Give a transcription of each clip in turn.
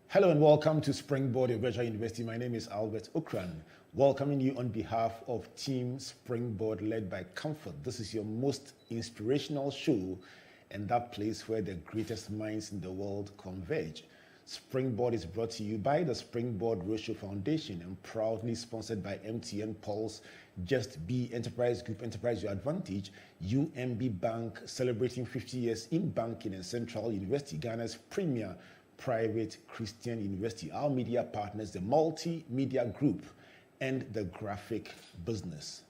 Hello and welcome to Springboard Virtual University. My name is Albert Okran, welcoming you on behalf of Team Springboard led by Comfort. This is your most inspirational show and that place where the greatest minds in the world converge. Springboard is brought to you by the Springboard Roadshow Foundation and proudly sponsored by MTN Pulse, Just Be Enterprise Group, Enterprise Your Advantage, UMB Bank, celebrating 50 years in banking, and Central University, Ghana's premier private Christian university. Our media partners, the Multimedia Group and the Graphic Business.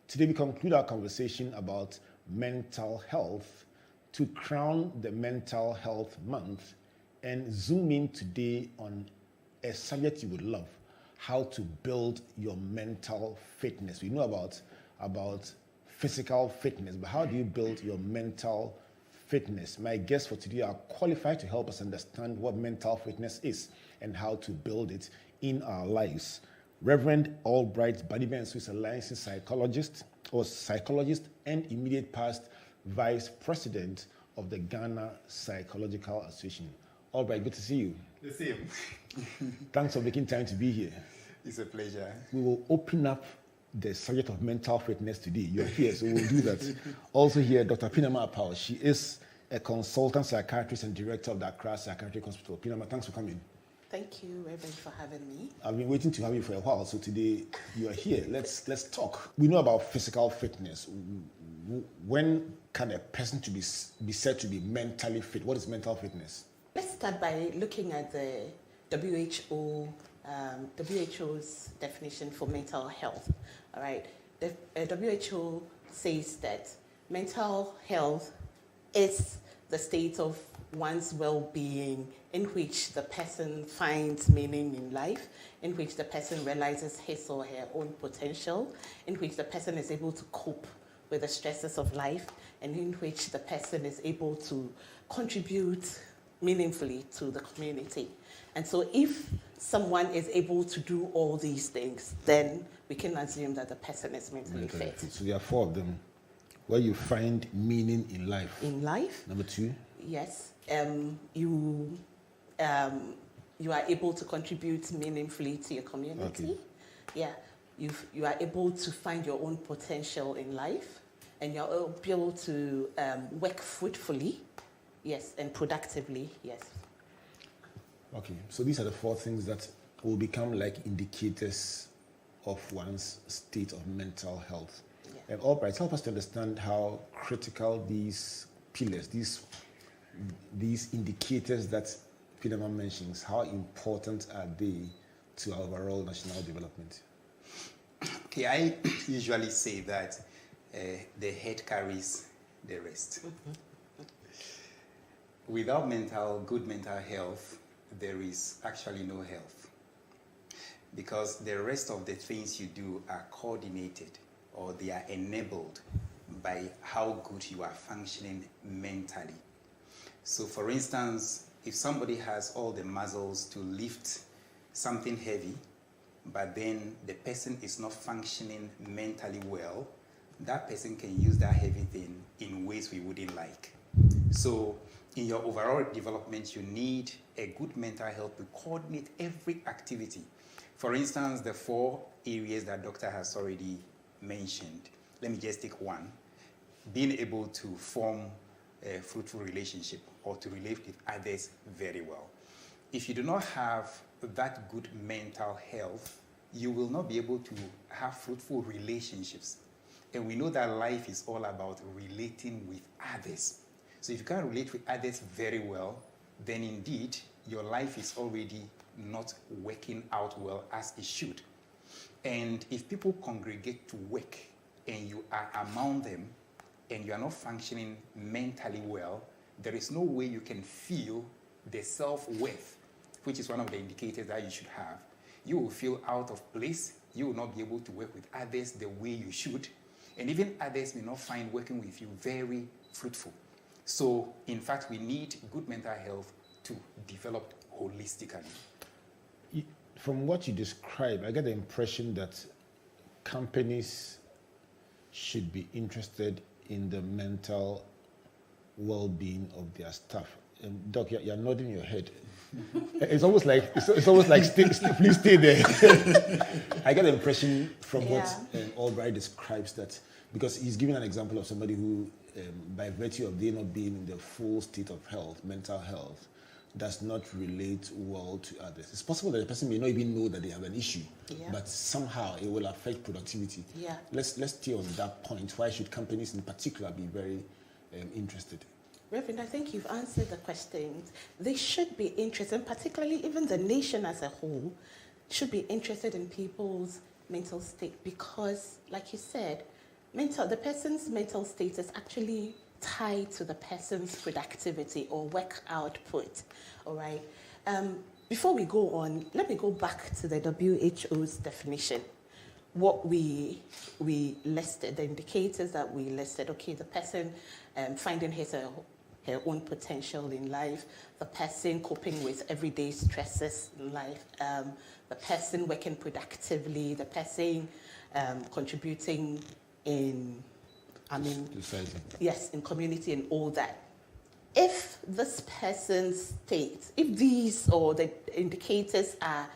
Today we conclude our conversation about mental health to crown the Mental Health Month and zoom in today on a subject you would love, how to build your mental fitness. We know about physical fitness, but how do you build your mental fitness? My guests for today are qualified to help us understand what mental fitness is and how to build it in our lives. Reverend Albright Banibensu is a licensed psychologist and immediate past vice president of the Ghana Psychological Association. Albright, good to see you. The same. Thanks for making time to be here. It's a pleasure. We will open up the subject of mental fitness today. You're here, so we'll do that. Also here, Dr. Pinaman Appau. She is a consultant psychiatrist and director of the Accra Psychiatric Hospital. Pinaman, thanks for coming. Thank you, Reverend, for having me. I've been waiting to have you for a while, so today you are here. Let's talk. We know about physical fitness. When can a person to be said to be mentally fit? What is mental fitness? Let's start by looking at the WHO's definition for mental health. All right, the WHO says that mental health is the state of one's well-being in which the person finds meaning in life, in which the person realizes his or her own potential, in which the person is able to cope with the stresses of life, and in which the person is able to contribute meaningfully to the community. And so if someone is able to do all these things, then we can assume that the person is mentally fit. So there are four of them. Where you find meaning in life. In life? Number two? Yes. You are able to contribute meaningfully to your community. Okay. Yeah. You are able to find your own potential in life, and you're able to work fruitfully, yes, and productively, yes. Okay, so these are the four things that will become like indicators of one's state of mental health. Yeah. And Albright, help us to understand how critical these pillars, these indicators that Pinaman mentions, how important are they to our overall national development? Okay, I usually say that the head carries the rest. Without good mental health, there is actually no health, because the rest of the things you do are coordinated, or they are enabled by how good you are functioning mentally. So for instance, if somebody has all the muscles to lift something heavy, but then the person is not functioning mentally well, that person can use that heavy thing in ways we wouldn't like. So in your overall development, you need a good mental health to coordinate every activity. For instance, the four areas that doctor has already mentioned. Let me just take one. Being able to form a fruitful relationship or to relate with others very well. If you do not have that good mental health, you will not be able to have fruitful relationships. And we know that life is all about relating with others. So if you can't relate with others very well, then indeed your life is already not working out well as it should. And if people congregate to work and you are among them and you are not functioning mentally well, there is no way you can feel the self-worth, which is one of the indicators that you should have. You will feel out of place. You will not be able to work with others the way you should. And even others may not find working with you very fruitful. So, in fact, we need good mental health to develop holistically. From what you describe, I get the impression that companies should be interested in the mental well-being of their staff. Doc, you're nodding your head. It's almost like please stay there. I get the impression from what Albright describes that, because he's giving an example of somebody who, by virtue of they not being in the full state of health, mental health, does not relate well to others. It's possible that the person may not even know that they have an issue, but somehow it will affect productivity. Yeah. Let's stay on that point. Why should companies in particular be very interested? Reverend, I think you've answered the questions. They should be interested, particularly even the nation as a whole, should be interested in people's mental state because, like you said, the person's mental state is actually tied to the person's productivity or work output. All right. Before we go on, let me go back to the WHO's definition. What we listed, the indicators that we listed. Okay, the person finding his or her own potential in life, the person coping with everyday stresses in life, the person working productively, the person contributing in, society. Yes, in community and all that. If this person's state, if these or the indicators are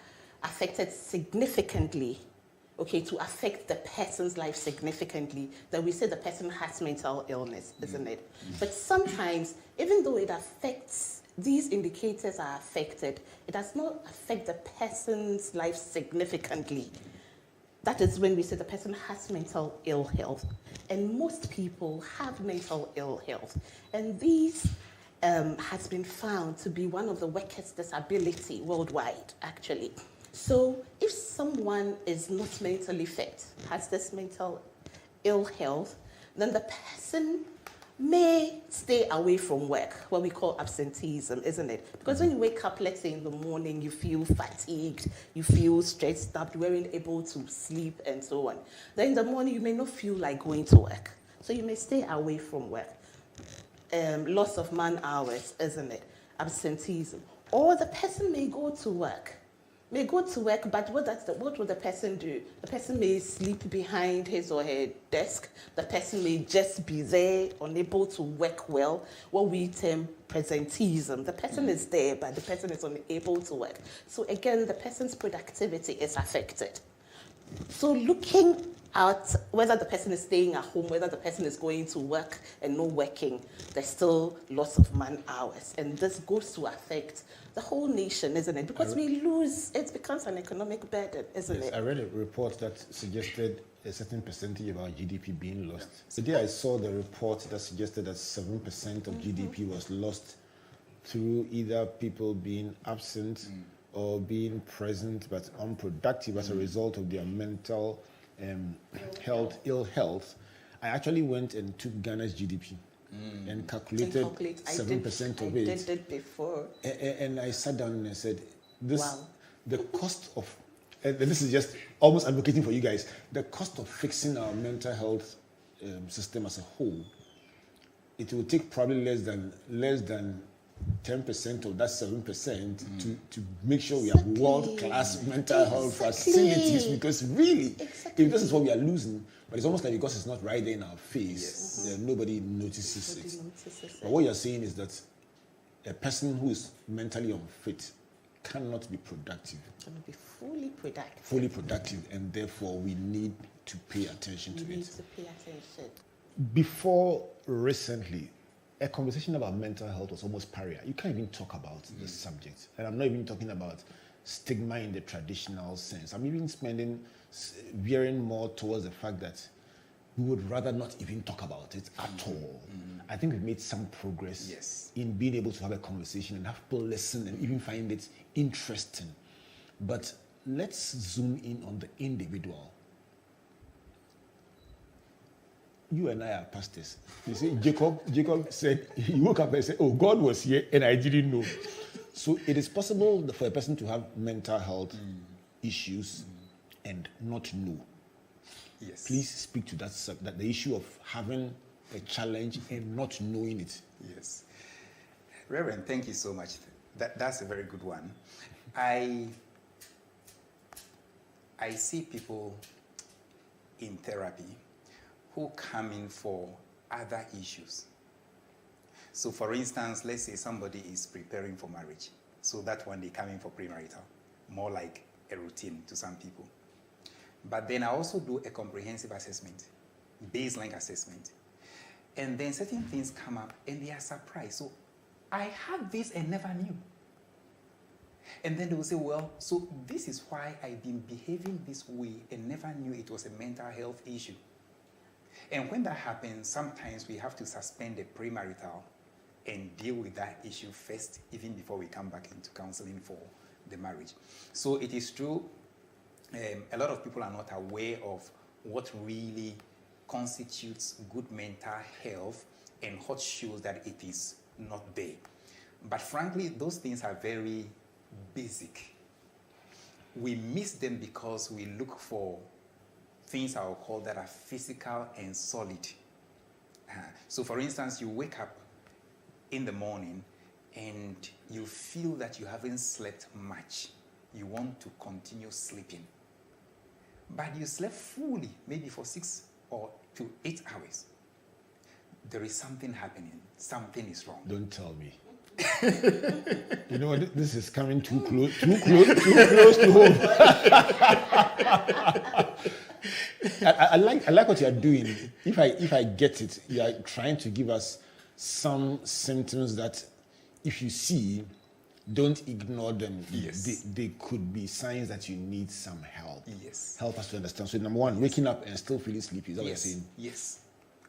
affected significantly, okay, to affect the person's life significantly, then we say the person has mental illness, isn't it? But sometimes, even though it affects, these indicators are affected, it does not affect the person's life significantly. That is when we say the person has mental ill health. And most people have mental ill health. And these has been found to be one of the weakest disability worldwide, actually. So if someone is not mentally fit, has this mental ill health, then the person may stay away from work, what we call absenteeism, isn't it? Because when you wake up, let's say in the morning, you feel fatigued, you feel stressed up, you weren't able to sleep and so on. Then in the morning, you may not feel like going to work. So you may stay away from work. Loss of man hours, isn't it? Absenteeism. Or the person may go to work. But what will the person do? The person may sleep behind his or her desk. The person may just be there, unable to work well, what we term presenteeism. The person is there, but the person is unable to work. So again, the person's productivity is affected. So looking at whether the person is staying at home, whether the person is going to work and not working, there's still loss of man hours. And this goes to affect the whole nation, isn't it? Because we lose, it becomes an economic burden, isn't it? I read a report that suggested a certain percentage of our GDP being lost. Today I saw the report that suggested that 7% of GDP was lost through either people being absent or being present but unproductive as a result of their mental ill health. I actually went and took Ghana's GDP and calculated 7% of it. I did it before. And I sat down and I said, the cost of, and this is just almost advocating for you guys, the cost of fixing our mental health system as a whole, it will take probably less than 10% of that 7% to make sure we have world-class mental health facilities, because really, if this is what we are losing, but it's almost like because it's not right there in our face, nobody notices it. But what you're saying is that a person who is mentally unfit cannot be productive. Cannot be fully productive. Fully productive, and therefore we need to pay attention to it. We need to pay attention. Before recently, a conversation about mental health was almost pariah. You can't even talk about this subject. And I'm not even talking about stigma in the traditional sense. I'm even veering more towards the fact that we would rather not even talk about it at all. I think we've made some progress in being able to have a conversation and have people listen and even find it interesting. But let's zoom in on the individual. You and I are pastors. You see, Jacob said, he woke up and said, oh, God was here and I didn't know. So it is possible for a person to have mental health issues and not know. Yes. Please speak to that the issue of having a challenge and not knowing it. Yes. Reverend, thank you so much. That's a very good one. I see people in therapy who come in for other issues. So for instance, let's say somebody is preparing for marriage. So that one they come in for premarital, more like a routine to some people. But then I also do a comprehensive assessment, baseline assessment. And then certain things come up and they are surprised. So I had this and never knew. And then they will say, well, so this is why I've been behaving this way and never knew it was a mental health issue. And when that happens, sometimes we have to suspend the premarital and deal with that issue first, even before we come back into counseling for the marriage. So it is true, a lot of people are not aware of what really constitutes good mental health and what shows that it is not there. But frankly, those things are very basic. We miss them because we look for things I will call that are physical and solid. So for instance, you wake up in the morning and you feel that you haven't slept much. You want to continue sleeping. But you slept fully, maybe for 6 or to 8 hours. There is something happening. Something is wrong. Don't tell me. You know what? This is coming too close to home. I like what you are doing. If I get it, you are trying to give us some symptoms that, if you see, don't ignore them. Yes. They could be signs that you need some help. Yes. Help us to understand. So number one, waking up and still feeling sleepy. Is that what you're saying? Yes.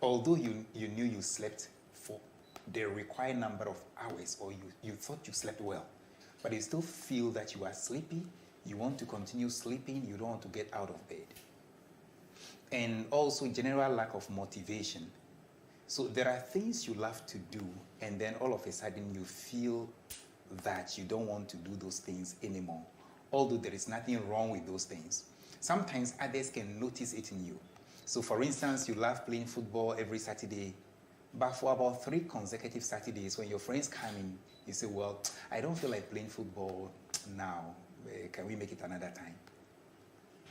Although you knew you slept for the required number of hours, or you thought you slept well, but you still feel that you are sleepy, you want to continue sleeping, you don't want to get out of bed. And also general lack of motivation. So there are things you love to do, and then all of a sudden you feel that you don't want to do those things anymore, although there is nothing wrong with those things. Sometimes others can notice it in you. So for instance, you love playing football every Saturday, but for about 3 consecutive Saturdays, when your friends come in, you say, well, I don't feel like playing football now. Can we make it another time?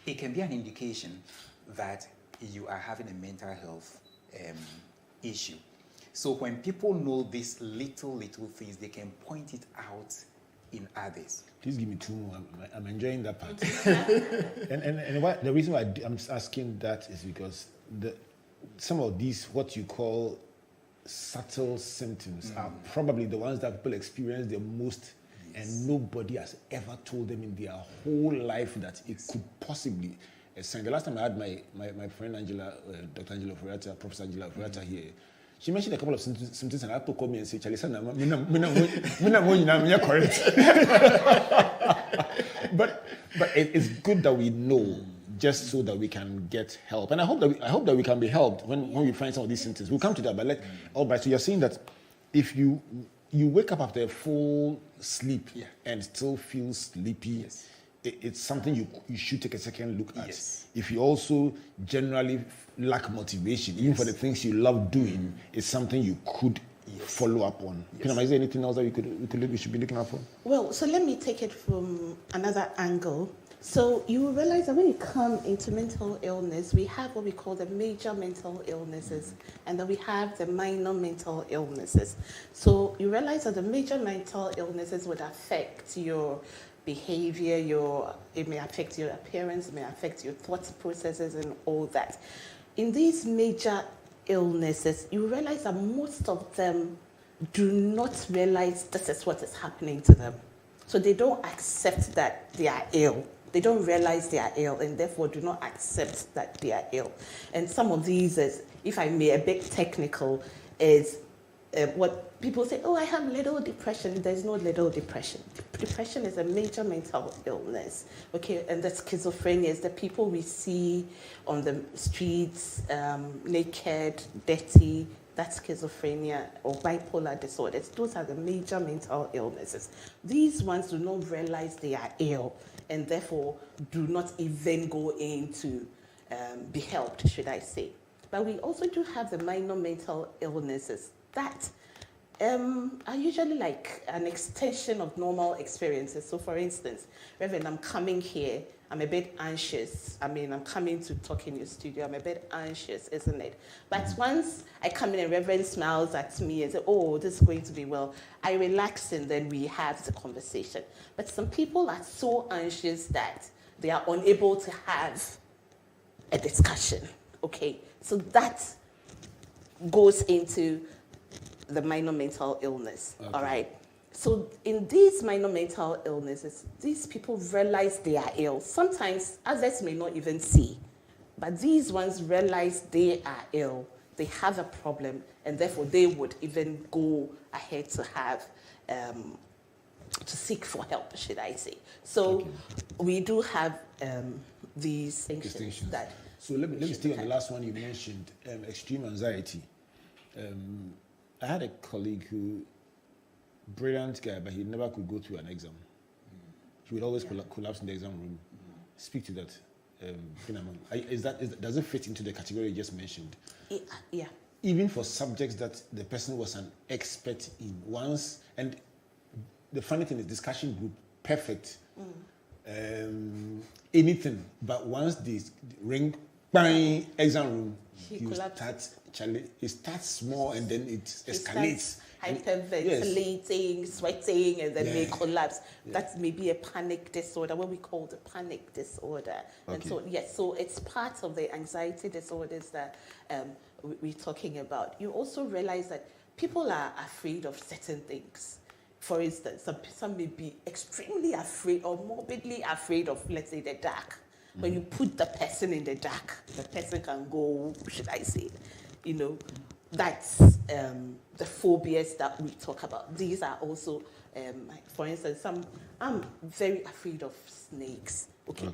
It can be an indication that you are having a mental health issue. So when people know these little things, they can point it out in others. Please give me 2 more. I'm enjoying that part. and the reason why I'm asking that is because some of these, what you call subtle symptoms, are probably the ones that people experience the most, and nobody has ever told them in their whole life that it could possibly. The last time I had my friend Angela, Dr. Angela Furata, Professor Angela Furata here, she mentioned a couple of symptoms, and I had to call me and say, Charlie, correct. But it's good that we know, just so that we can get help. And I hope that we can be helped when we find some of these symptoms. We'll come to that, but Albright, so you're saying that if you wake up after a full sleep and still feel sleepy, it's something you should take a second look at. Yes. If you also generally lack motivation, even for the things you love doing, it's something you could follow up on. Pinaman, is there anything else that we should be looking out for? Well, so let me take it from another angle. So you will realize that when you come into mental illness, we have what we call the major mental illnesses, and then we have the minor mental illnesses. So you realize that the major mental illnesses would affect your behavior, it may affect your appearance, it may affect your thought processes and all that. In these major illnesses, you realize that most of them do not realize this is what is happening to them. So they don't accept that they are ill. They don't realize they are ill, and therefore do not accept that they are ill. And some of these, if I may, a bit technical, is what people say, oh, I have little depression. There's no little depression. Depression is a major mental illness, okay? And the schizophrenia is the people we see on the streets, naked, dirty. That's schizophrenia or bipolar disorders. Those are the major mental illnesses. These ones do not realize they are ill, and therefore do not even go in to be helped, should I say. But we also do have the minor mental illnesses that are usually like an extension of normal experiences. So, for instance, Reverend, I'm coming here, I'm a bit anxious. I mean, I'm coming to talk in your studio, I'm a bit anxious, isn't it? But once I come in and Reverend smiles at me and says, oh, this is going to be well, I relax and then we have the conversation. But some people are so anxious that they are unable to have a discussion, okay? So that goes into the minor mental illness, all right? So in these minor mental illnesses, these people realize they are ill. Sometimes others may not even see, but these ones realize they are ill, they have a problem, and therefore they would even go ahead to have, to seek for help, should I say. So we do have these distinctions that... So let me stay on the last one you mentioned, extreme anxiety. I had a colleague who, brilliant guy, but he never could go through an exam. He would always collapse in the exam room. Speak to that, Pinaman. Does it fit into the category you just mentioned? Yeah. Even for subjects that the person was an expert in once, and the funny thing is, discussion group, perfect, anything, but once they ring, bang, exam room, he starts small and then it escalates. Hyperventilating, sweating, and then may collapse. That may be a panic disorder, what we call the panic disorder. And so, so it's part of the anxiety disorders that we're talking about. You also realize that people are afraid of certain things. For instance, some may be extremely afraid or morbidly afraid of, let's say, the dark. When you put the person in the dark, the person can go, should I say, that's the phobias that we talk about. These are also, for instance, I'm very afraid of snakes.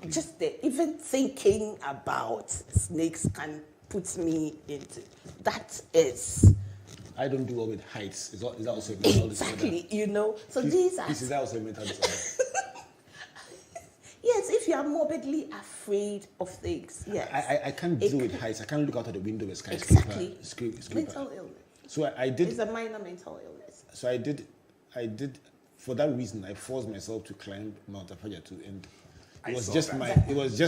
Just even thinking about snakes can put me into, that is... I don't do well with heights. Is that also a mental disorder? Exactly, so these are... Is that also a mental disorder? Yes, if you are morbidly afraid of things, yes. I can't deal with heights. I can't look out of the window of a skyscraper. Exactly. Mental illness. So I did... It's a minor mental illness. So I did, for that reason, I forced myself to climb Mount Appau too, and it was just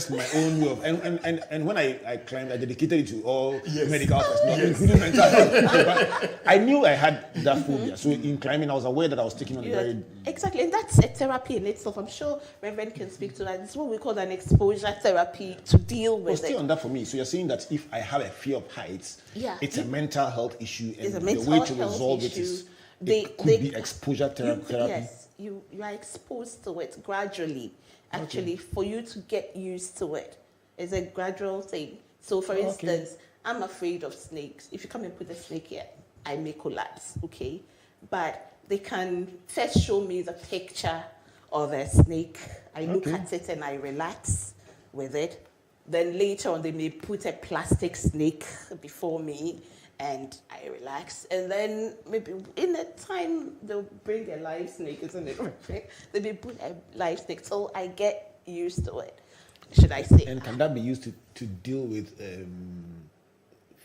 my own way of, and when I climbed, I dedicated it to all medical personnel, including mental health. But I knew I had that phobia, so in climbing, I was aware that I was taking on a very... Exactly, and that's a therapy in itself. I'm sure Reverend can speak to that. It's what we call an exposure therapy to deal with stay on that for me. So you're saying that if I have a fear of heights, it's a mental health issue, and the way to resolve it is it could be exposure therapy. Yes, you are exposed to it gradually. Actually, for you to get used to it, it's a gradual thing. So, for instance, I'm afraid of snakes. If you come and put a snake here, I may collapse, okay? But they can first show me the picture of a snake. I look at it and I relax with it. Then later on, they may put a plastic snake before me and I relax. And then maybe in a time, they'll bring a live snake, isn't it? They may put a live snake, so I get used to it, should I say. And can that be used to deal with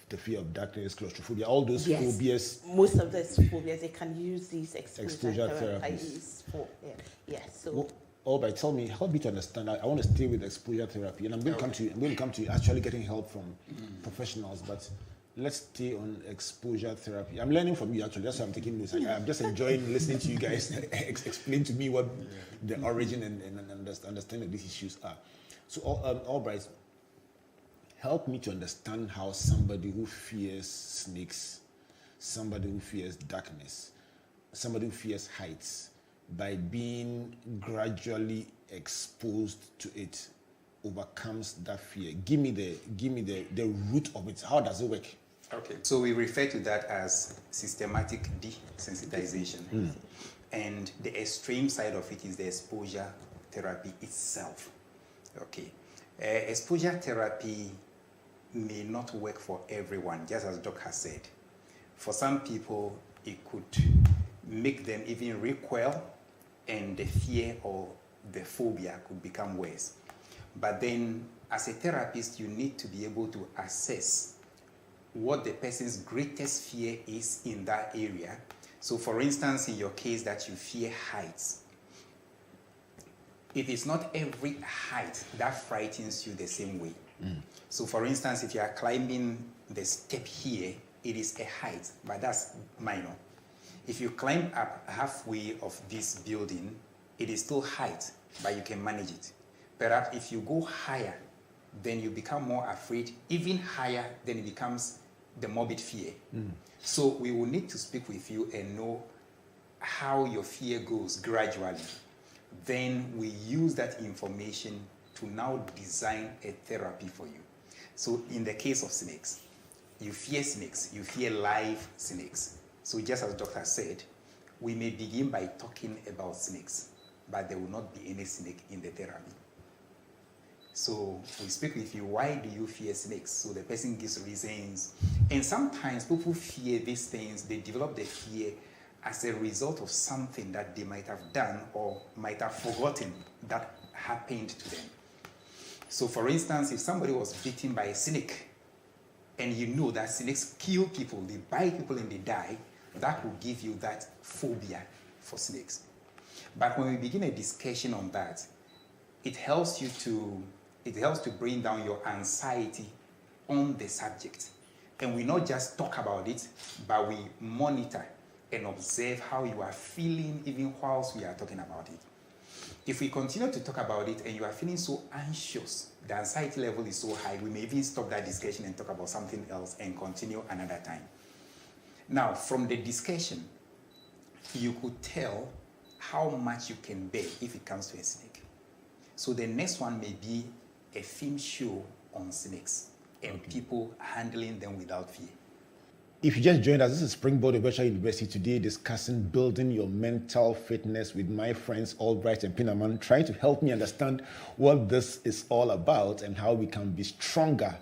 the fear of darkness, claustrophobia, all those phobias? Most of those phobias, they can use these exposure therapies for. So. Albright, tell me, help me to understand. I want to stay with exposure therapy, and I'm going to come to actually getting help from professionals, but let's stay on exposure therapy. I'm learning from you, actually. That's why I'm taking notes. I'm just enjoying listening to you guys explain to me what the origin and understanding of these issues are. So, Albright, help me to understand how somebody who fears snakes, somebody who fears darkness, somebody who fears heights, by being gradually exposed to it, overcomes that fear. Give me the root of it. How does it work? Okay, so we refer to that as systematic desensitization. And the extreme side of it is the exposure therapy itself. Okay, exposure therapy may not work for everyone, just as Doc has said. For some people, it could make them even recoil, and the fear or the phobia could become worse. But then, as a therapist, you need to be able to assess what the person's greatest fear is in that area, So for instance, in your case that you fear heights, it is not every height that frightens you the same way. So for instance, if you are climbing the step here, it is a height, but that's minor. If you climb up halfway of this building, it is still height, but you can manage it. Perhaps if you go higher, then you become more afraid. Even higher, then it becomes the morbid fear. So we will need to speak with you and know how your fear goes gradually. Then we use that information to now design a therapy for you. So in the case of snakes, you fear snakes, you fear live snakes. So just as the doctor said, we may begin by talking about snakes, but there will not be any snake in the therapy. So we speak with you, why do you fear snakes? So the person gives reasons. And sometimes people fear these things, they develop the fear as a result of something that they might have done or might have forgotten that happened to them. So for instance, if somebody was bitten by a snake, and you know that snakes kill people, they bite people and they die, that will give you that phobia for snakes. But when we begin a discussion on that, it helps to bring down your anxiety on the subject. And we not just talk about it, but we monitor and observe how you are feeling even whilst we are talking about it. If we continue to talk about it and you are feeling so anxious, the anxiety level is so high, we may even stop that discussion and talk about something else and continue another time. Now, from the discussion, you could tell how much you can bear if it comes to a snake. So the next one may be a film show on snakes and people handling them without fear. If you just joined us, this is Springboard Virtual University today discussing building your mental fitness with my friends Albright and Pinaman, trying to help me understand what this is all about and how we can be stronger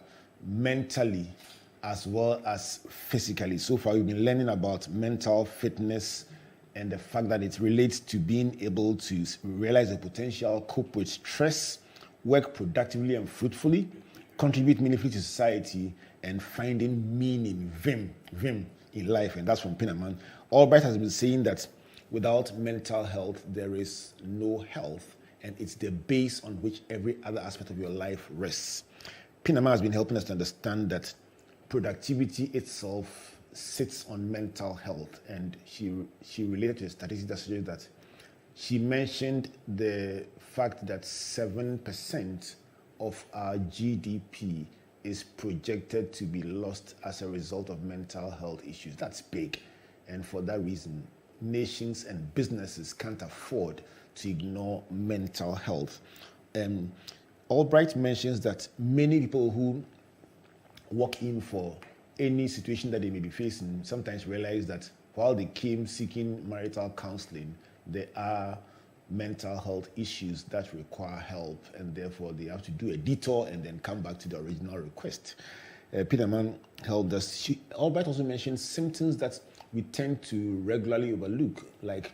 mentally as well as physically. So far, we've been learning about mental fitness and the fact that it relates to being able to realize the potential, cope with stress, work productively and fruitfully, contribute meaningfully to society, and finding meaning, vim in life. And that's from Pinaman. Albright has been saying that without mental health, there is no health, and it's the base on which every other aspect of your life rests. Pinaman has been helping us to understand that productivity itself sits on mental health, and she related to a statistic that suggests that she mentioned the fact that 7% of our GDP is projected to be lost as a result of mental health issues. That's big. And for that reason, nations and businesses can't afford to ignore mental health. Albright mentions that many people who walk in for any situation that they may be facing sometimes realize that while they came seeking marital counseling, there are mental health issues that require help, and therefore they have to do a detour and then come back to the original request. Pinaman helped us. Albright also mentioned symptoms that we tend to regularly overlook, like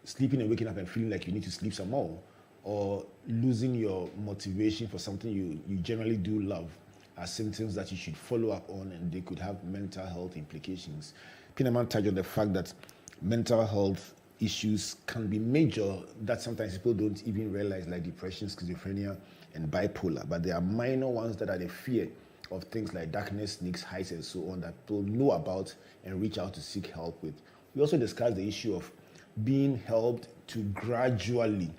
sleeping and waking up and feeling like you need to sleep some more, or losing your motivation for something you generally do love, are symptoms that you should follow up on, and they could have mental health implications. Pinaman touched on the fact that mental health issues can be major that sometimes people don't even realize, like depression, schizophrenia, and bipolar. But there are minor ones that are the fear of things like darkness, snakes, heights, and so on that people know about and reach out to seek help with. We also discussed the issue of being helped to gradually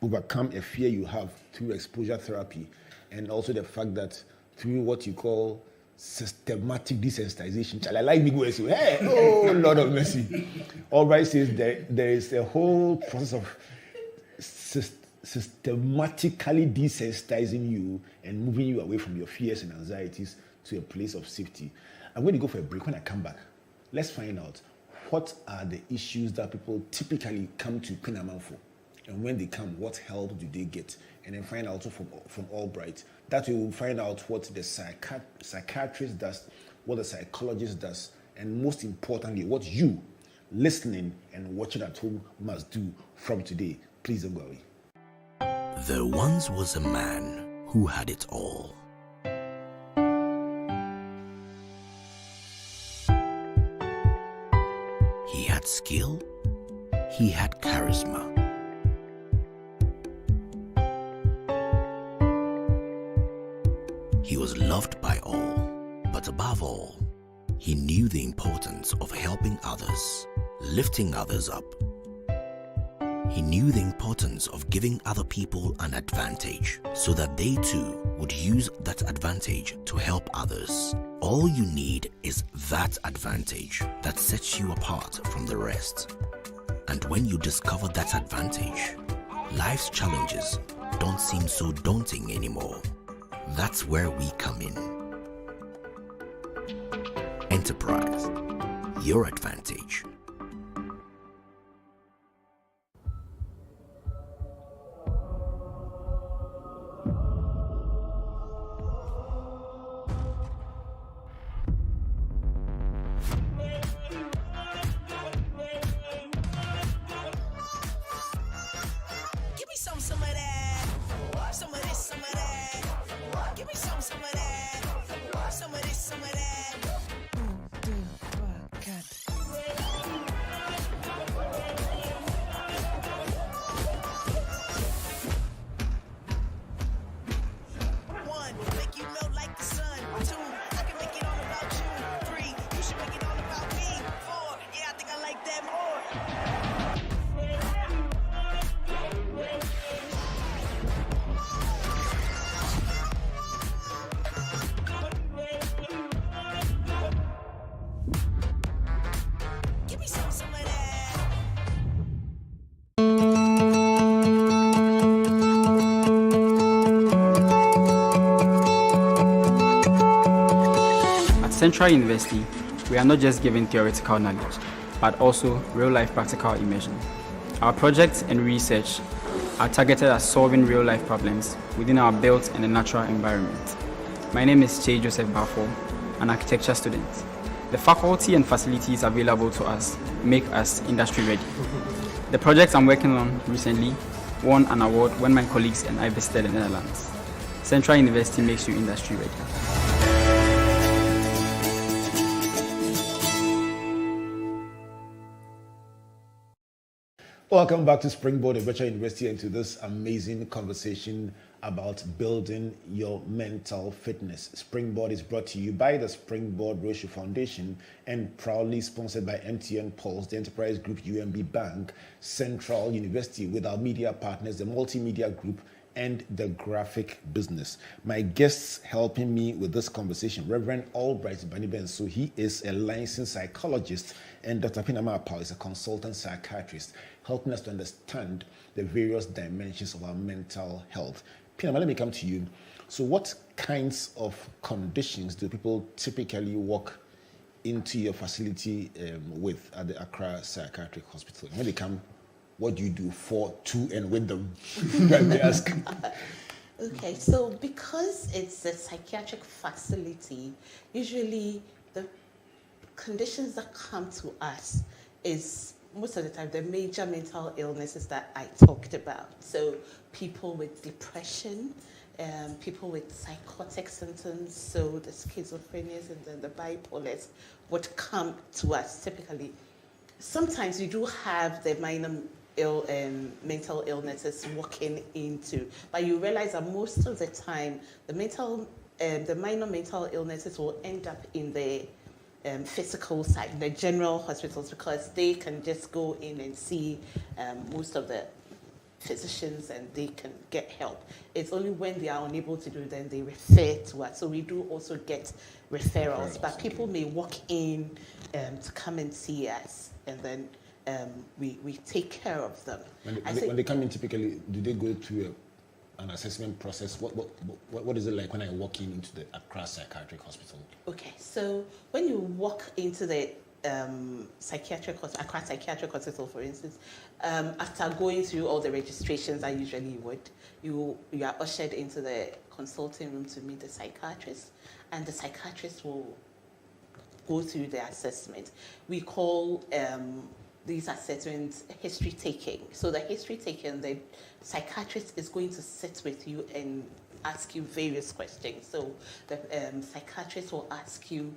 overcome a fear you have through exposure therapy, and also the fact that through what you call systematic desensitization. I like big words. Hey, oh Lord of mercy. Albright says there is a whole process of systematically desensitizing you and moving you away from your fears and anxieties to a place of safety. I'm going to go for a break. When I come back, let's find out what are the issues that people typically come to Pinaman for. And when they come, what help do they get? And then find out from Albright. That we will find out what the psychiatrist does, what the psychologist does, and most importantly, what you, listening and watching at home, must do from today. Please don't go away. There once was a man who had it all. He had had skill, he had charisma. He was loved by all, but above all, he knew the importance of helping others, lifting others up. He knew the importance of giving other people an advantage so that they too would use that advantage to help others. All you need is that advantage that sets you apart from the rest. And when you discover that advantage, life's challenges don't seem so daunting anymore. That's where we come in. Enterprise, your advantage. Some of that, some of this, some of that. Give me some of that, some of this, some of that. One, make you melt like the sun. Two, I can make it all about you. Three, you should make it all about me. Four, yeah, I think I like that more. Give me some of that. At Central University, we are not just giving theoretical knowledge, but also real-life practical immersion. Our projects and research are targeted at solving real-life problems within our built and natural environment. My name is Che Joseph Bafo, an architecture student. The faculty and facilities available to us make us industry ready. The projects I'm working on recently won an award when my colleagues and I visited the Netherlands. Central University makes you industry ready. Welcome back to Springboard, Virtual University, and to this amazing conversation about building your mental fitness. Springboard is brought to you by the Springboard Roche Foundation and proudly sponsored by MTN Pulse, the Enterprise Group, UMB Bank, Central University, with our media partners, the Multimedia Group, and the graphic business. My guests helping me with this conversation, Reverend Albright Banibensu. He is a licensed psychologist, and Dr. Pinaman Appau is a consultant psychiatrist, helping us to understand the various dimensions of our mental health. Pinaman, let me come to you. So what kinds of conditions do people typically walk into your facility with at the Accra Psychiatric Hospital? When they come, what do you do for, to, and with them? Let me ask. Okay, so because it's a psychiatric facility, usually the conditions that come to us is most of the time the major mental illnesses that I talked about. So people with depression, people with psychotic symptoms, so the schizophrenias and then the bipolars would come to us typically. Sometimes we do have the minor mental illnesses walking into, but you realize that most of the time the minor mental illnesses will end up in the physical side, the general hospitals, because they can just go in and see most of the physicians and they can get help. It's only when they are unable to do it, then they refer to us. So we do also get referrals, but people may walk in to come and see us, and then we take care of them. When they come in, typically, do they go through an assessment process? What is it like when I walk into the Accra Psychiatric Hospital? Okay, so when you walk into the Accra Psychiatric Hospital, for instance, after going through all the registrations I usually would, you are ushered into the consulting room to meet the psychiatrist, and the psychiatrist will go through the assessment. We call these assessments history taking. So the history taking, the psychiatrist is going to sit with you and ask you various questions. So the psychiatrist will ask you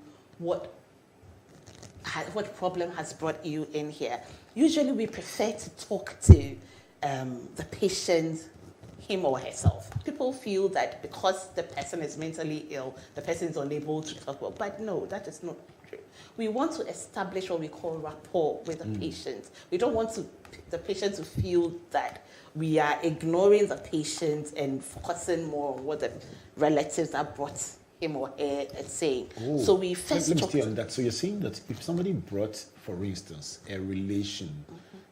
what problem has brought you in here. Usually we prefer to talk to the patient, him or herself. People feel that because the person is mentally ill, the person is unable to talk well, but no, that is not true. We want to establish what we call rapport with the patient. We don't want the patient to feel that we are ignoring the patient and focusing more on what the relatives have brought him or her saying. Oh, So we first let me talk stay on that. So you're saying that if somebody brought, for instance, a relation,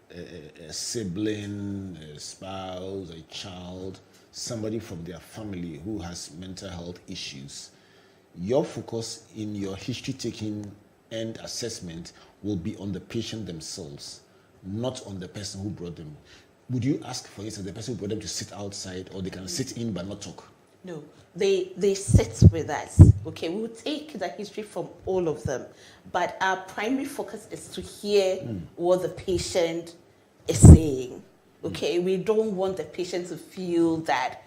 a sibling, a spouse, a child, somebody from their family who has mental health issues, your focus in your history taking and assessment will be on the patient themselves, not on the person who brought them. Would you ask, for instance, the person who brought them to sit outside, or they can sit in but not talk? No, they sit with us. Okay, we will take the history from all of them, but our primary focus is to hear what the patient is saying. Okay, we don't want the patient to feel that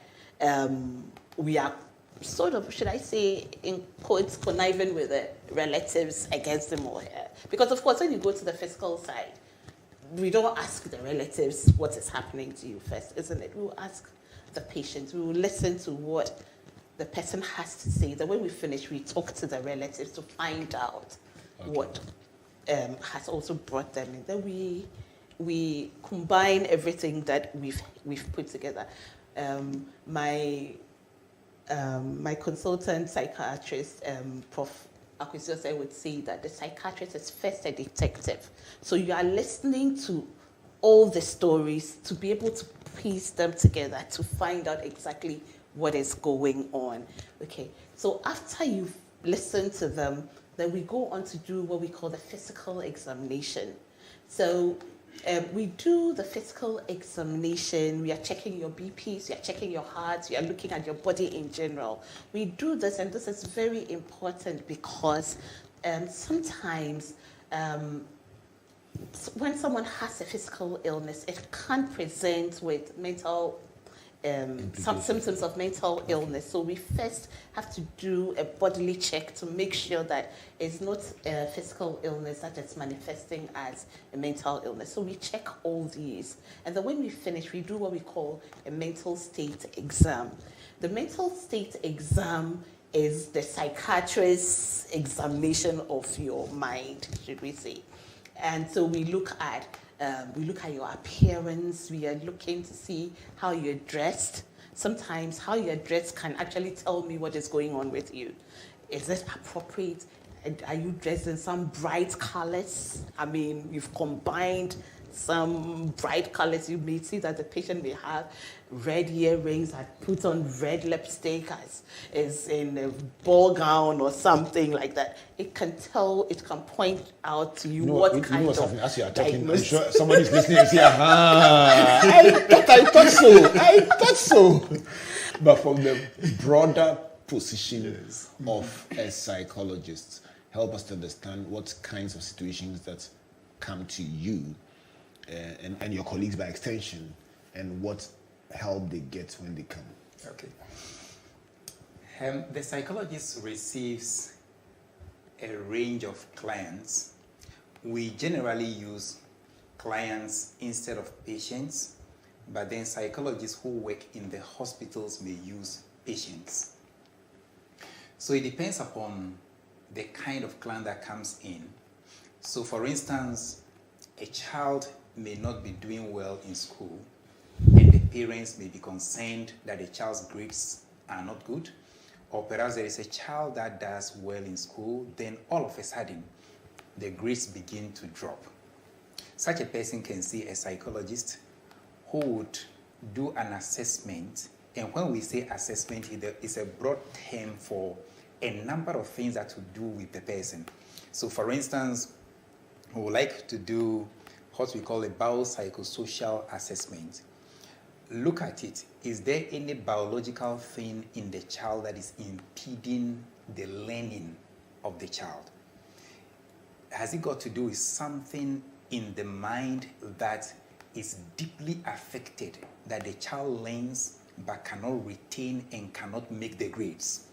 we are sort of, should I say, in quotes, conniving with the relatives against them or her. Because of course, when you go to the physical side, we don't ask the relatives what is happening to you first, isn't it? We will ask the patient. We will listen to what the person has to say. Then when we finish, we talk to the relatives to find out what has also brought them in. Then we combine everything that we've put together. My consultant psychiatrist, Prof. Akwesiose, would say that the psychiatrist is first a detective. So you are listening to all the stories to be able to piece them together to find out exactly what is going on. Okay, so after you've listened to them, then we go on to do what we call the physical examination. So we do the physical examination. We are checking your BPs, we are checking your heart, we are looking at your body in general. We do this, and this is very important because sometimes when someone has a physical illness, it can present with mental some symptoms of mental illness. So we first have to do a bodily check to make sure that it's not a physical illness that is manifesting as a mental illness. So we check all these. And then when we finish, we do what we call a mental state exam. The mental state exam is the psychiatrist's examination of your mind, should we say. And so we look at your appearance. We are looking to see how you're dressed. Sometimes how you're dressed can actually tell me what is going on with you. Is it appropriate? Are you dressed in some bright colors? I mean, you've combined some bright colors. You may see that the patient may have red earrings, put on red lipstick, is in a ball gown or something like that. It can point out to you what kind of as you are talking, I'm sure somebody's listening and say, I thought so. But from the broader position of a psychologist, help us to understand what kinds of situations that come to you and your colleagues by extension, and what help they get when they come. Okay. The psychologist receives a range of clients. We generally use clients instead of patients, but then psychologists who work in the hospitals may use patients. So it depends upon the kind of client that comes in. So for instance, a child may not be doing well in school, and the parents may be concerned that the child's grades are not good, or perhaps there is a child that does well in school, then all of a sudden the grades begin to drop. Such a person can see a psychologist who would do an assessment, and when we say assessment, it's a broad term for a number of things that to do with the person. So for instance, we would like to do what we call a biopsychosocial assessment. Look at it. Is there any biological thing in the child that is impeding the learning of the child? Has it got to do with something in the mind that is deeply affected, that the child learns but cannot retain and cannot make the grades?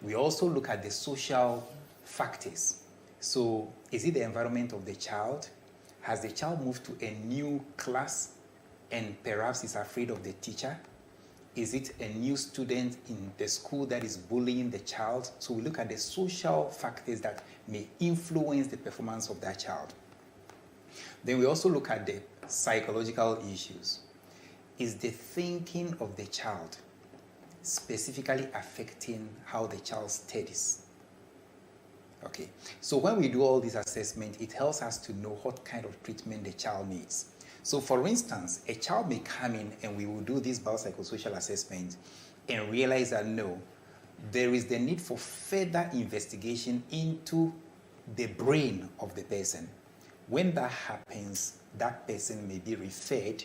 We also look at the social factors. So is it the environment of the child? Has the child moved to a new class and perhaps is afraid of the teacher? Is it a new student in the school that is bullying the child? So we look at the social factors that may influence the performance of that child. Then we also look at the psychological issues. Is the thinking of the child specifically affecting how the child studies? Okay, so when we do all these assessments, it helps us to know what kind of treatment the child needs. So for instance, a child may come in and we will do this biopsychosocial assessment and realize that no, there is the need for further investigation into the brain of the person. When that happens, that person may be referred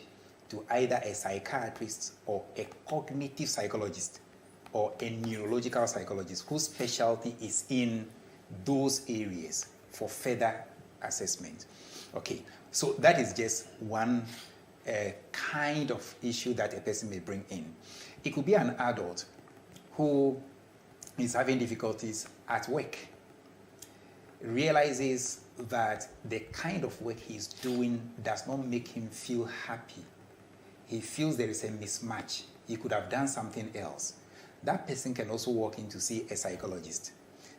to either a psychiatrist or a cognitive psychologist or a neurological psychologist whose specialty is in those areas for further assessment. Okay, so that is just one kind of issue that a person may bring in. It could be an adult who is having difficulties at work, realizes that the kind of work he's doing does not make him feel happy. He feels there is a mismatch. He could have done something else. That person can also walk in to see a psychologist.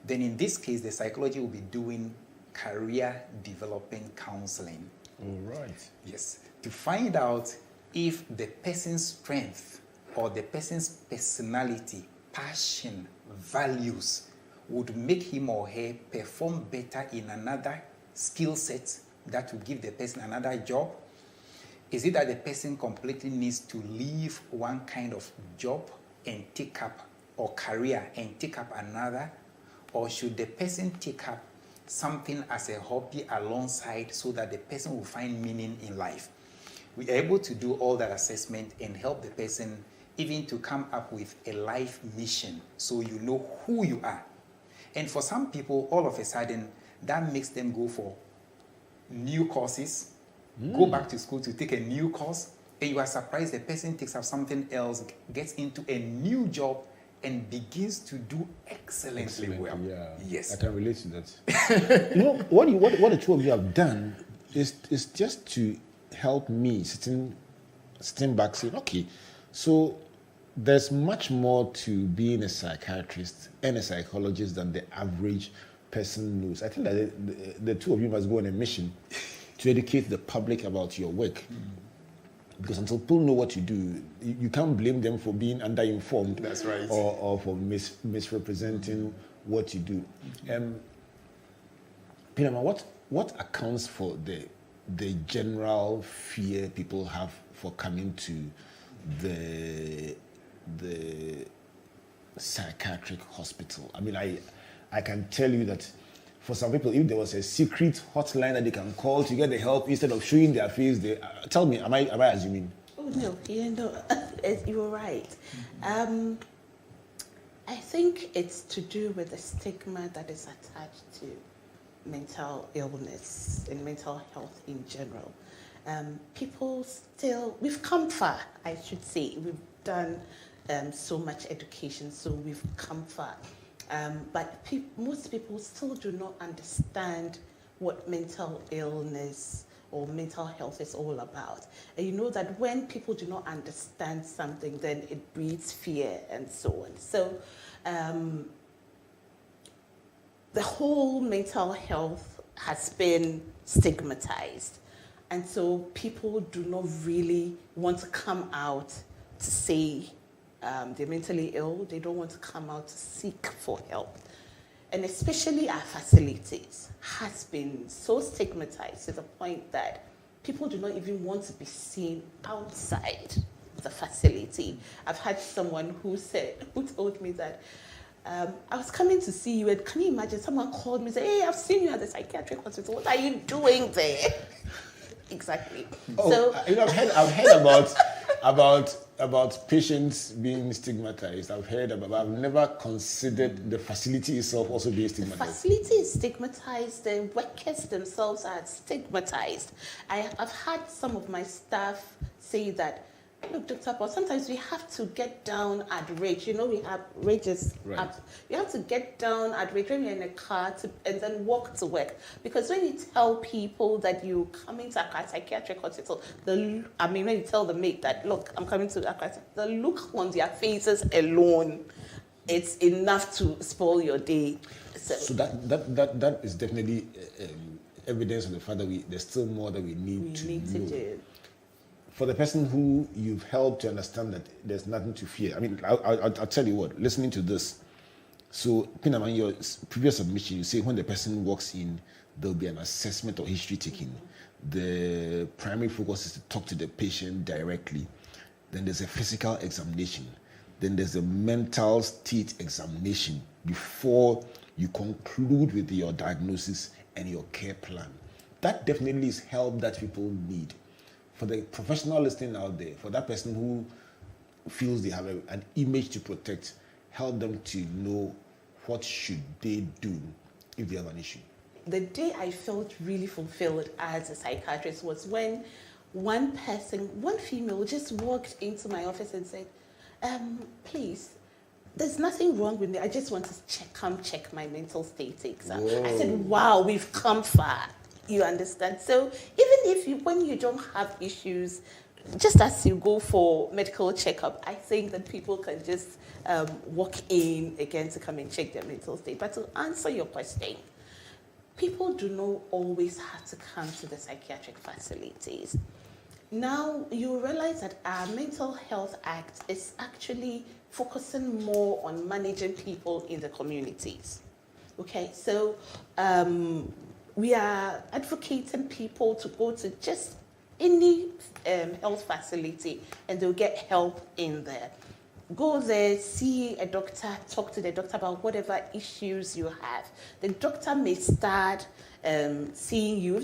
Then in this case, the psychology will be doing career development counseling. All right. Yes. To find out if the person's strength or the person's personality, passion, values would make him or her perform better in another skill set that will give the person another job. Is it that the person completely needs to leave one kind of job and take up, or career and take up another? Or should the person take up something as a hobby alongside so that the person will find meaning in life? We are able to do all that assessment and help the person even to come up with a life mission so you know who you are. And for some people, all of a sudden, that makes them go for new courses, go back to school to take a new course, and you are surprised the person takes up something else, gets into a new job, and begins to do excellently well. Yeah. Yes. I can relate to that. You know, what the two of you have done is just to help me sitting back saying, okay, so there's much more to being a psychiatrist and a psychologist than the average person knows. I think that the two of you must go on a mission to educate the public about your work. Because until people know what you do, you can't blame them for being underinformed. That's right. Or for misrepresenting what you do. Pinaman, what accounts for the general fear people have for coming to the psychiatric hospital? I mean, I can tell you that for some people, if there was a secret hotline that they can call to get the help instead of showing their face, they tell me, am I assuming? Oh no, you're right. I think it's to do with the stigma that is attached to mental illness and mental health in general. People still, we've come far, I should say. We've done so much education, so we've come far. But most people still do not understand what mental illness or mental health is all about. And you know that when people do not understand something, then it breeds fear and so on. So the whole mental health has been stigmatized. And so people do not really want to come out to say they're mentally ill. They don't want to come out to seek for help. And especially our facilities has been so stigmatized to the point that people do not even want to be seen outside the facility. I've had someone who told me that I was coming to see you, and can you imagine someone called me and said, hey, I've seen you at the psychiatric hospital. What are you doing there? Exactly. Oh, so I've heard about patients being stigmatized. I've never considered the facility itself also being the stigmatized. facility is stigmatized. The workers themselves are stigmatized. I've had some of my staff say that Look, Dr. Paul, sometimes we have to get down at rage. You know, we have rages Right. up. You have to get down at rage when you're in a car and then walk to work. Because when you tell people that you're coming to a psychiatric hospital, when you tell the mate that, look, I'm coming to a the look on their faces alone, it's enough to spoil your day. So that is definitely evidence of the fact that there's still more that we need to do. For the person who you've helped to understand that there's nothing to fear, I mean, I'll tell you what, listening to this, so Pinaman, your previous submission, you say when the person walks in, there'll be an assessment or history taken. The primary focus is to talk to the patient directly. Then there's a physical examination. Then there's a mental state examination before you conclude with your diagnosis and your care plan. That definitely is help that people need. For the professional listening out there, for that person who feels they have an image to protect, help them to know what should they do if they have an issue. The day I felt really fulfilled as a psychiatrist was when one female just walked into my office and said, please, there's nothing wrong with me. I just want to come check my mental state exam. Whoa. I said, wow, we've come far. You understand? So even when you don't have issues, just as you go for medical checkup, I think that people can just walk in again to come and check their mental state. But to answer your question, people do not always have to come to the psychiatric facilities. Now, you realize that our Mental Health Act is actually focusing more on managing people in the communities. Okay, so we are advocating people to go to just any health facility and they'll get help in there. Go there, see a doctor, talk to the doctor about whatever issues you have. The doctor may start seeing you.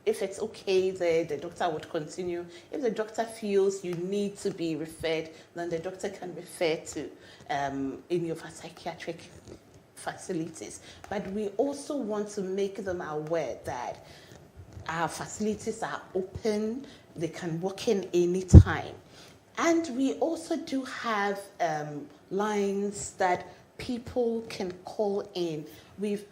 If it's okay there, the doctor would continue. If the doctor feels you need to be referred, then the doctor can refer to any of our psychiatric facilities. But we also want to make them aware that our facilities are open, they can walk in anytime. And we also do have lines that people can call in.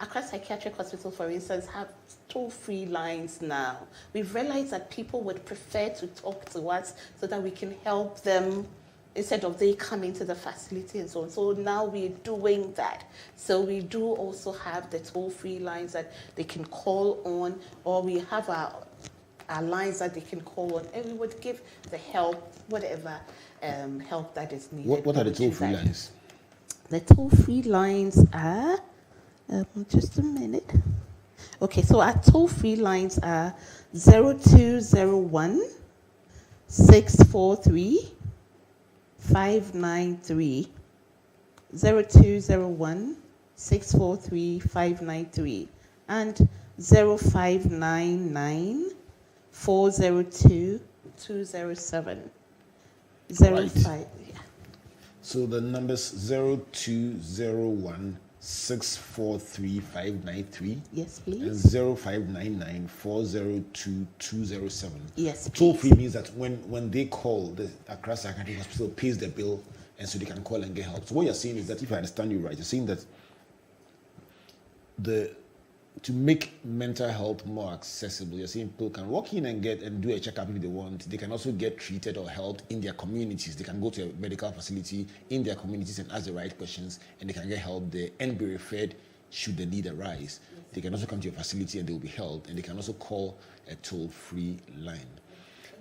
Accra Psychiatric Hospital, for instance, have toll-free lines now. We've realized that people would prefer to talk to us so that we can help them instead of they coming to the facility and so on. So now we're doing that. So we do also have the toll-free lines that they can call on, or we have our lines that they can call on, and we would give the help, whatever help that is needed. What are the toll-free lines? The toll-free lines are, just a minute. Okay, so our toll-free lines are 0201 643 593, 0201 643 593, and 0599 402 207. 05. Yeah. So the numbers 0201 643 593. Yes, please. And 0599 402 207. Yes, please. Toll free means that when they call, the Accra Psychiatric Hospital pays the bill, and so they can call and get help. So what you're saying is that, if I understand you right, you're saying that to make mental health more accessible, you're saying people can walk in and do a checkup if they want. They can also get treated or helped in their communities. They can go to a medical facility in their communities and ask the right questions, and they can get help there and be referred should the need arise. They can also come to your facility and they will be helped, and they can also call a toll-free line.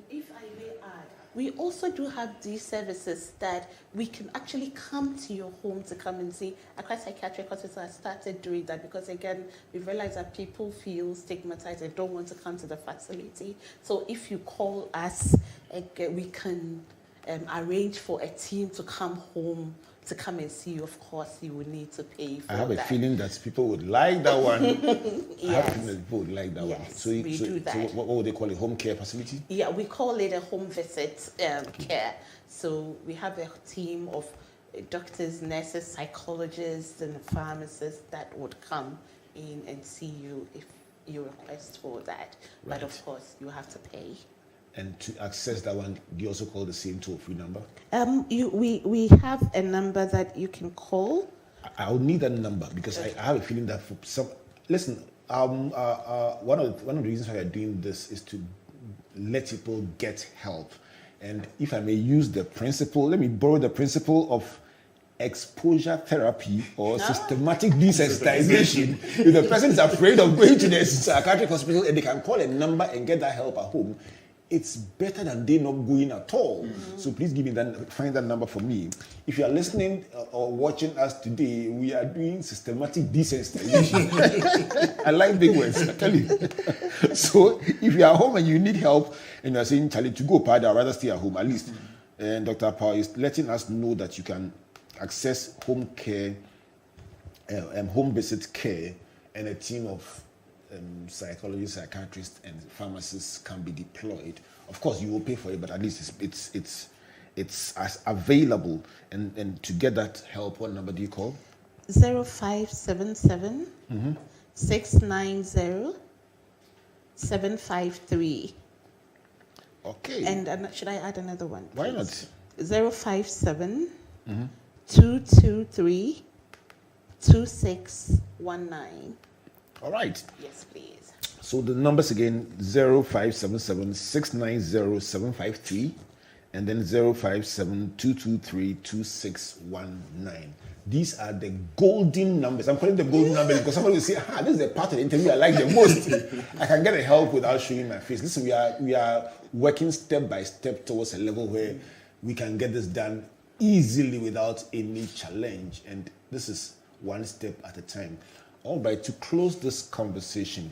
If I may add, we also do have these services that we can actually come to your home to come and see. Accra Psychiatric Hospital has started doing that because, again, we realize that people feel stigmatized and don't want to come to the facility. So if you call us, we can arrange for a team to come home to come and see you. Of course, you will need to pay for that. I have a feeling that people would like that one. Yes. I have a feeling that people would like that one. Yes, we do that. So what would they call it? Home care facility? Yeah, we call it a home visit care. So we have a team of doctors, nurses, psychologists, and pharmacists that would come in and see you if you request for that. Right. But of course, you have to pay. And to access that one, do you also call the same toll-free number? We have a number that you can call. I'll need that number because I have a feeling that for some. Listen, one of the reasons why we're doing this is to let people get help. And if I may use the principle, let me borrow the principle of exposure therapy or systematic desensitization. If the person is afraid of going to the psychiatric hospital and they can call a number and get that help at home, it's better than they not going at all. So please find that number for me. If you are listening or watching us today, we are doing systematic desensitization. I like big words, I tell you. So if you are home and you need help and you are saying, Charlie, to go, I'd rather stay at home, at least. And Dr. Appau is letting us know that you can access home care, home visit care, and a team of psychologists, psychiatrists, and pharmacists can be deployed. Of course, you will pay for it, but at least it's as available. And to get that help, what number do you call? 0577 690 753. Okay. And should I add another one? Why please? not? 057 223 2619. All right. Yes, please. So the numbers again: 0577 690 753, and then 057 223 2619. These are the golden numbers. I'm calling the golden numbers because somebody will say, this is the part of the interview I like the most. I can get help without showing my face. Listen, we are working step by step towards a level where we can get this done easily without any challenge. And this is one step at a time. Albright, to close this conversation,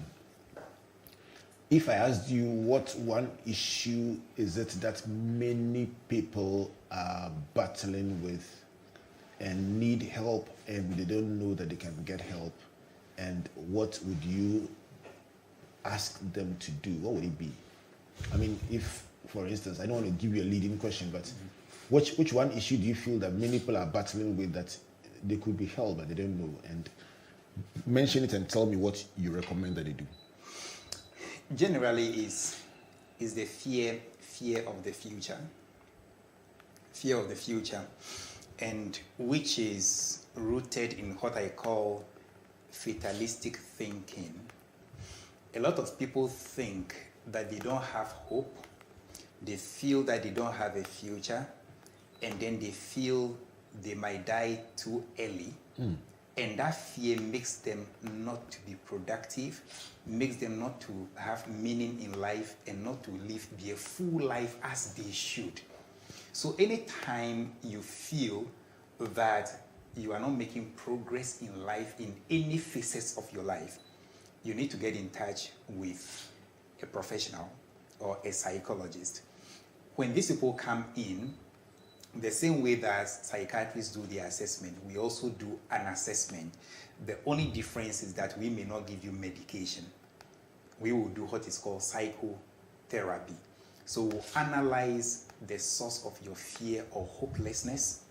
if I asked you what one issue is it that many people are battling with and need help and they don't know that they can get help, and what would you ask them to do? What would it be? I mean, if, for instance, I don't want to give you a leading question, but which one issue do you feel that many people are battling with that they could be helped but they don't know? And mention it and tell me what you recommend that they do. Generally is the fear of the future. Fear of the future, and which is rooted in what I call fatalistic thinking. A lot of people think that they don't have hope, they feel that they don't have a future, and then they feel they might die too early. And that fear makes them not to be productive, makes them not to have meaning in life and not to live their full life as they should. So anytime you feel that you are not making progress in life in any facets of your life, you need to get in touch with a professional or a psychologist. When these people come in, the same way that psychiatrists do their assessment, we also do an assessment. The only difference is that we may not give you medication. We will do what is called psychotherapy. So we'll analyze the source of your fear or hopelessness,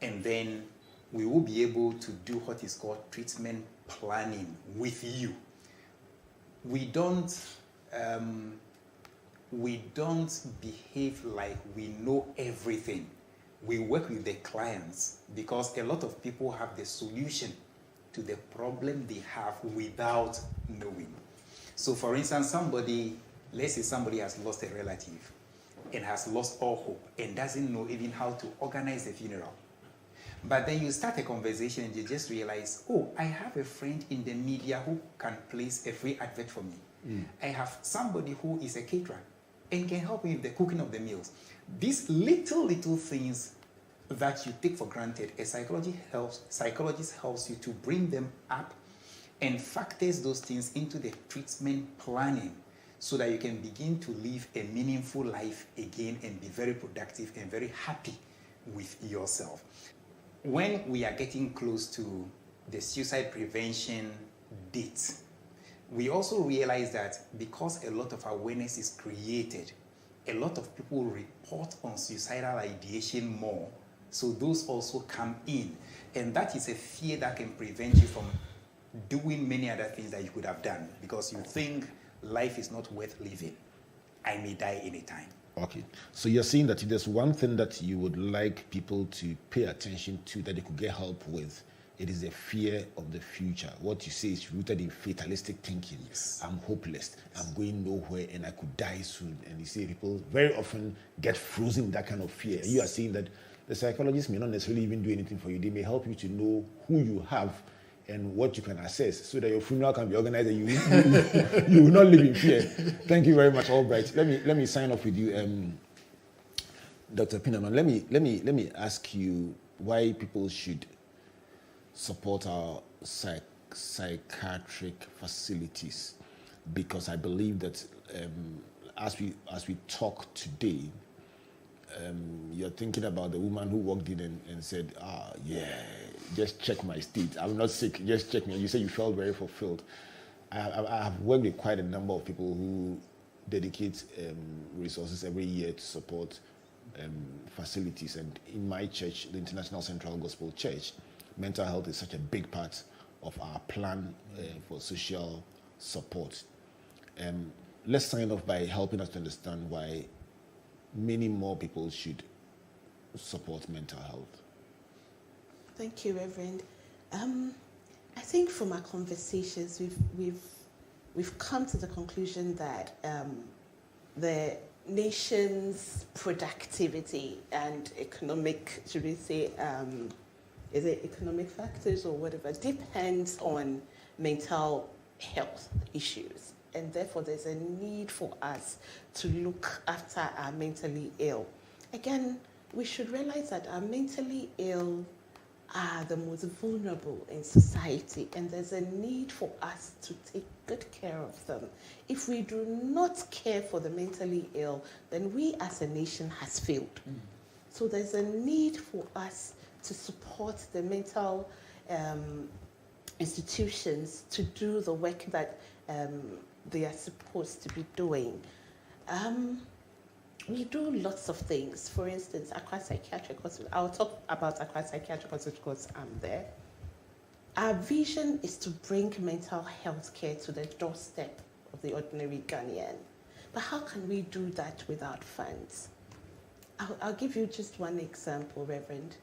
and then we will be able to do what is called treatment planning with you. We don't behave like we know everything. We work with the clients because a lot of people have the solution to the problem they have without knowing. So for instance, let's say somebody has lost a relative and has lost all hope and doesn't know even how to organize a funeral. But then you start a conversation and you just realize, I have a friend in the media who can place a free advert for me. I have somebody who is a caterer and can help me with the cooking of the meals. These little things that you take for granted, a psychologist helps you to bring them up and factors those things into the treatment planning so that you can begin to live a meaningful life again and be very productive and very happy with yourself. When we are getting close to the suicide prevention date, we also realize that because a lot of awareness is created, a lot of people report on suicidal ideation more. So those also come in. And that is a fear that can prevent you from doing many other things that you could have done because you think life is not worth living. I may die anytime. Okay. So you're saying that if there's one thing that you would like people to pay attention to that they could get help with, it is the fear of the future. What you say is rooted in fatalistic thinking. Yes. I'm hopeless. I'm going nowhere and I could die soon. And you see people very often get frozen in that kind of fear. Yes. You are saying that the psychologists may not necessarily even do anything for you. They may help you to know who you have and what you can assess so that your funeral can be organized and you will not live in fear. Thank you very much, Albright. Let me sign off with you, Dr. Pinaman. Let me ask you why people should support our psychiatric facilities, because I believe that as we talk today, you're thinking about the woman who walked in and said, just check my state. I'm not sick, just check me. You say you felt very fulfilled. I have worked with quite a number of people who dedicate resources every year to support facilities. And in my church, the International Central Gospel Church, mental health is such a big part of our plan for social support. Let's sign off by helping us to understand why many more people should support mental health. Thank you, Reverend. I think from our conversations, we've come to the conclusion that the nation's productivity and economic, should we say, is it economic factors or whatever, depends on mental health issues. And therefore, there's a need for us to look after our mentally ill. Again, we should realize that our mentally ill are the most vulnerable in society, and there's a need for us to take good care of them. If we do not care for the mentally ill, then we as a nation has failed. So there's a need for us to support the mental institutions to do the work that they are supposed to be doing. We do lots of things. For instance, Accra Psychiatric Hospital. I'll talk about Accra Psychiatric Hospital because I'm there. Our vision is to bring mental health care to the doorstep of the ordinary Ghanaian. But how can we do that without funds? I'll give you just one example, Reverend.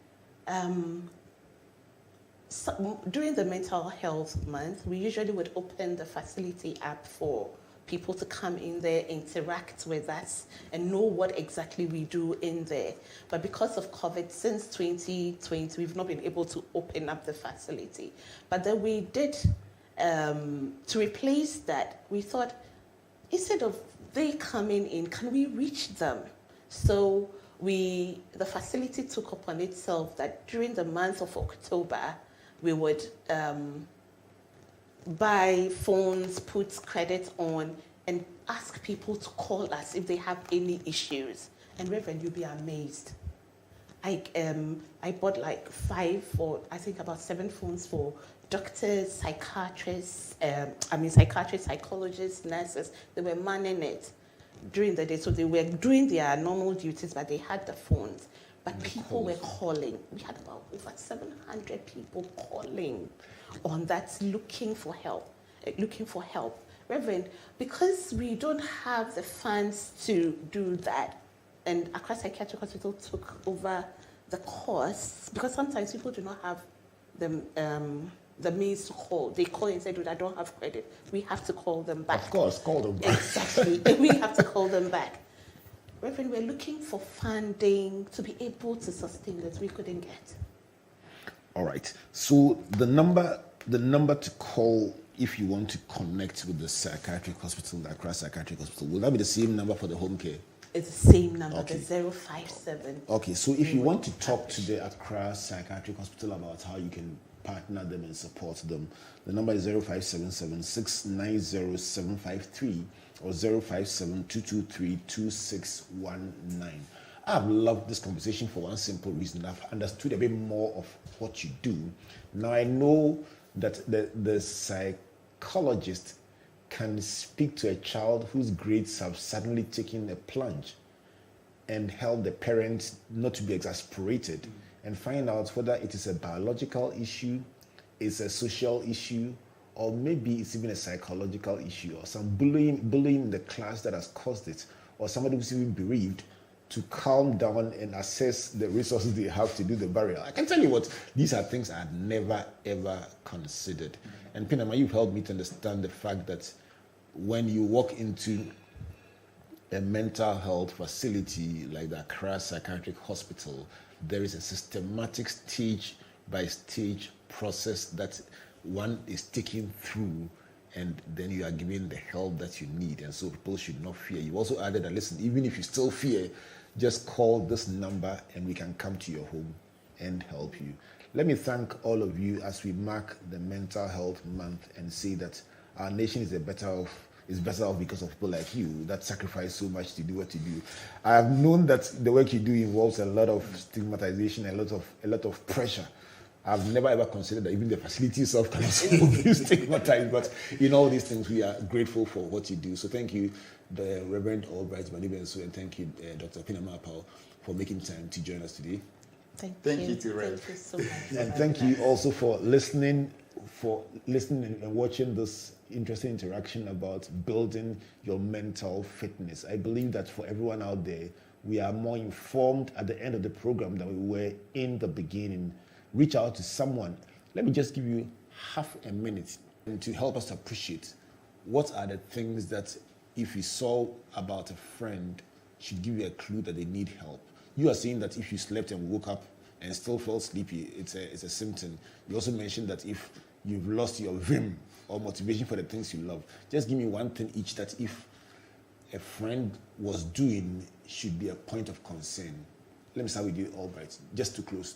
During the Mental Health Month, we usually would open the facility app for people to come in there, interact with us, and know what exactly we do in there. But because of COVID, since 2020, we've not been able to open up the facility. But then we did, to replace that, we thought, instead of they coming in, can we reach them? So the facility took upon itself that during the month of October, we would buy phones, put credit on, and ask people to call us if they have any issues. And Reverend, you'll be amazed. I bought like 5 or I think about 7 phones for doctors, psychiatrists, psychologists, nurses. They were manning it during the day. So they were doing their normal duties, but they had the phones. But people were calling. We had about over 700 people calling on that, looking for help. Reverend, because we don't have the funds to do that, and Accra Psychiatric Hospital took over the costs, because sometimes people do not have the means to call. They call and say, dude, I don't have credit. We have to call them back. Of course, call them back. Exactly. We have to call them back. Reverend, we're looking for funding to be able to sustain this. We couldn't get. All right. So the number to call if you want to connect with the psychiatric hospital, the Accra Psychiatric Hospital, will that be the same number for the home care? It's the same number, Okay. the 057. Okay. So if you want to talk to the Accra Psychiatric Hospital about how you can partner them and support them, the number is 0577 690 753 or 057 223 2619. I've loved this conversation for one simple reason. I've understood a bit more of what you do. Now I know that the psychologist can speak to a child whose grades have suddenly taken a plunge and help the parents not to be exasperated and find out whether it is a biological issue, it's a social issue, or maybe it's even a psychological issue or some bullying in the class that has caused it, or somebody who's even bereaved to calm down and assess the resources they have to do the burial. I can tell you what, these are things I had never ever considered. And Pinaman, you've helped me to understand the fact that when you walk into a mental health facility like the Accra Psychiatric Hospital, there is a systematic stage by stage process that one is taken through, and then you are given the help that you need. And so people should not fear. You also added that, listen, even if you still fear, just call this number and we can come to your home and help you. Let me thank all of you as we mark the Mental Health Month and say that our nation is better off because of people like you that sacrifice so much to do what you do. I have known that the work you do involves a lot of stigmatization, a lot of pressure. I've never ever considered that even the facility itself can also be stigmatized, but in all these things, we are grateful for what you do. So thank you, the Reverend Albright, Banibensu, and thank you, Dr. Pinaman, Appau, for making time to join us today. Thank you you. to Rev. Thank you so much. And thank you also for listening and watching this interesting interaction about building your mental fitness. I believe that for everyone out there, we are more informed at the end of the program than we were in the beginning. Reach out to someone. Let me just give you half a minute to help us appreciate what are the things that if you saw about a friend should give you a clue that they need help. You are saying that if you slept and woke up and still felt sleepy, it's a symptom. You also mentioned that if you've lost your vim or motivation for the things you love, just give me one thing each that if a friend was doing should be a point of concern. Let me start with you, Albright, just to close.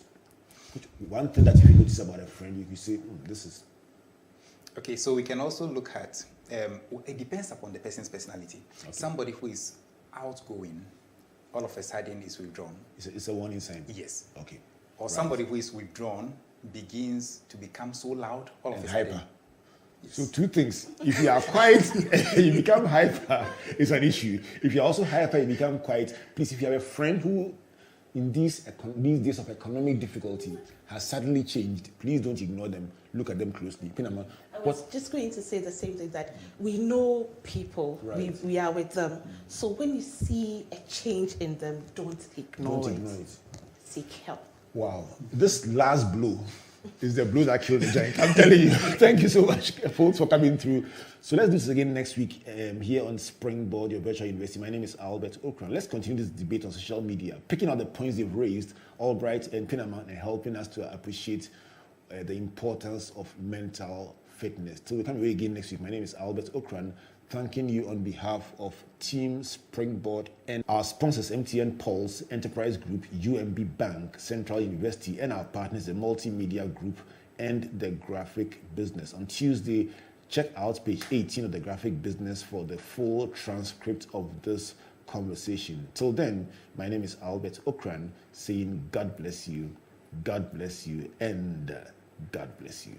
One thing that if you notice about a friend, you say, this is... Okay, so we can also look at, it depends upon the person's personality. Okay. Somebody who is outgoing, all of a sudden is withdrawn. It's a warning sign? Yes. Okay. Or somebody who is withdrawn begins to become so loud, all of a hyper. sudden. Yes. So two things. If you are quiet, you become hyper, it's an issue. If you're also hyper, you become quiet. Please, if you have a friend who in these days of economic difficulty has suddenly changed, please don't ignore them. Look at them closely. Pinaman, I was just going to say the same thing, that we know people, right. we are with them. So when you see a change in them, don't ignore it. Seek help. Wow. This last blow is the blow that killed the giant. I'm telling you. Thank you so much, folks, for coming through. So let's do this again next week here on Springboard, your virtual university. My name is Albert Okran. Let's continue this debate on social media, picking out the points they've raised, Albright and Pinaman, and helping us to appreciate the importance of mental fitness. Till we come away again next week, my name is Albert Okran, thanking you on behalf of Team Springboard and our sponsors, MTN Pulse, Enterprise Group, UMB Bank, Central University, and our partners, the Multimedia Group and the Graphic Business. On Tuesday, check out page 18 of the Graphic Business for the full transcript of this conversation. Till then, my name is Albert Okran, saying God bless you, and God bless you.